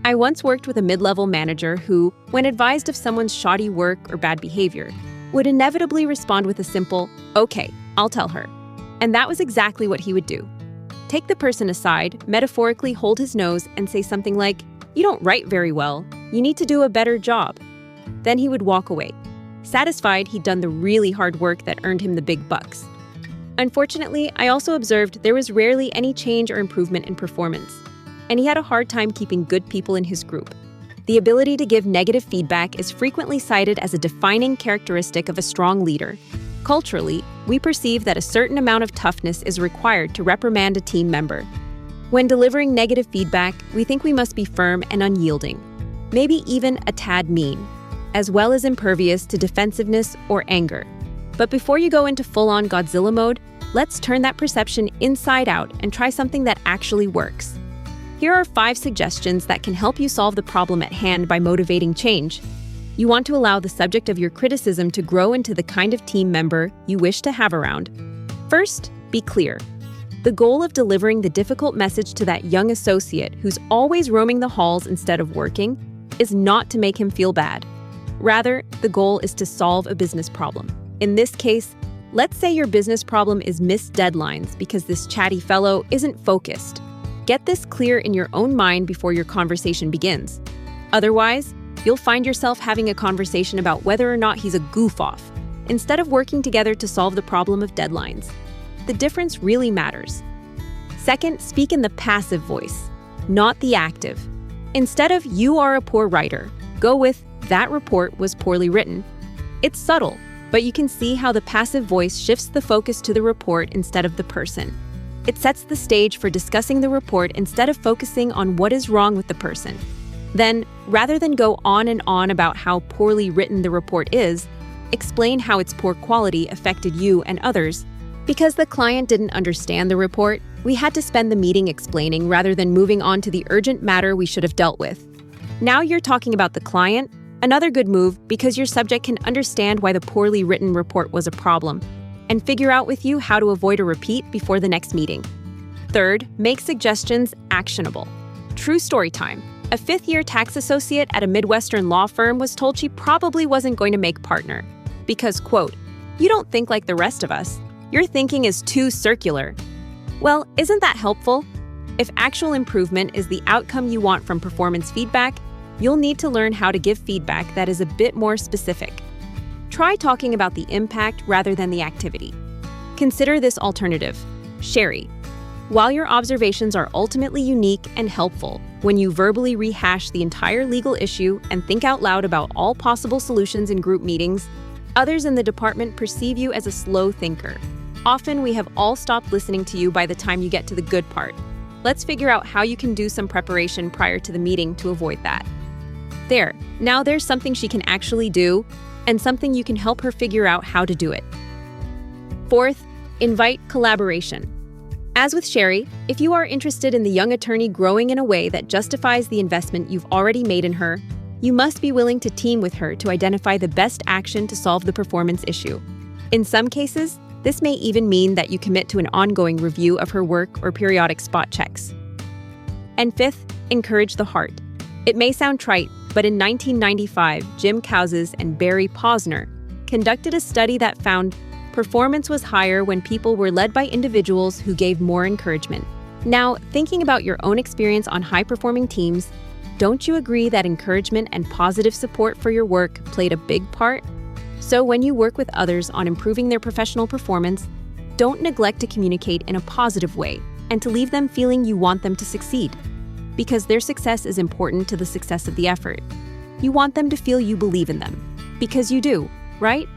I once worked with a mid-level manager who, when advised of someone's shoddy work or bad behavior, would inevitably respond with a simple, "Okay, I'll tell her." And that was exactly what he would do. Take the person aside, metaphorically hold his nose, and say something like, "You don't write very well. You need to do a better job." Then he would walk away, satisfied he'd done the really hard work that earned him the big bucks. Unfortunately, I also observed there was rarely any change or improvement in performance, and he had a hard time keeping good people in his group. The ability to give negative feedback is frequently cited as a defining characteristic of a strong leader. Culturally, we perceive that a certain amount of toughness is required to reprimand a team member. When delivering negative feedback, we think we must be firm and unyielding, maybe even a tad mean, as well as impervious to defensiveness or anger. But before you go into full-on Godzilla mode, let's turn that perception inside out and try something that actually works. Here are 5 suggestions that can help you solve the problem at hand by motivating change. You want to allow the subject of your criticism to grow into the kind of team member you wish to have around. First, be clear. The goal of delivering the difficult message to that young associate who's always roaming the halls instead of working is not to make him feel bad. Rather, the goal is to solve a business problem. In this case, let's say your business problem is missed deadlines because this chatty fellow isn't focused. Get this clear in your own mind before your conversation begins. Otherwise, you'll find yourself having a conversation about whether or not he's a goof-off, instead of working together to solve the problem of deadlines. The difference really matters. Second, speak in the passive voice, not the active. Instead of "you are a poor writer," go with "that report was poorly written." It's subtle, but you can see how the passive voice shifts the focus to the report instead of the person. It sets the stage for discussing the report instead of focusing on what is wrong with the person. Then, rather than go on and on about how poorly written the report is, explain how its poor quality affected you and others. Because the client didn't understand the report, we had to spend the meeting explaining rather than moving on to the urgent matter we should have dealt with. Now you're talking about the client, another good move because your subject can understand why the poorly written report was a problem and figure out with you how to avoid a repeat before the next meeting. Third, make suggestions actionable. True story time. A 5th-year tax associate at a Midwestern law firm was told she probably wasn't going to make partner because, quote, "You don't think like the rest of us. Your thinking is too circular." Well, isn't that helpful? If actual improvement is the outcome you want from performance feedback, you'll need to learn how to give feedback that is a bit more specific. Try talking about the impact rather than the activity. Consider this alternative. Sherry, while your observations are ultimately unique and helpful, when you verbally rehash the entire legal issue and think out loud about all possible solutions in group meetings, others in the department perceive you as a slow thinker. Often we have all stopped listening to you by the time you get to the good part. Let's figure out how you can do some preparation prior to the meeting to avoid that. There, now there's something she can actually do, and something you can help her figure out how to do it. Fourth, invite collaboration. As with Sherry, if you are interested in the young attorney growing in a way that justifies the investment you've already made in her, you must be willing to team with her to identify the best action to solve the performance issue. In some cases, this may even mean that you commit to an ongoing review of her work or periodic spot checks. And fifth, encourage the heart. It may sound trite, but in 1995, Jim Kouzes and Barry Posner conducted a study that found performance was higher when people were led by individuals who gave more encouragement. Now, thinking about your own experience on high-performing teams, don't you agree that encouragement and positive support for your work played a big part? So when you work with others on improving their professional performance, don't neglect to communicate in a positive way and to leave them feeling you want them to succeed. Because their success is important to the success of the effort. You want them to feel you believe in them. Because you do, right?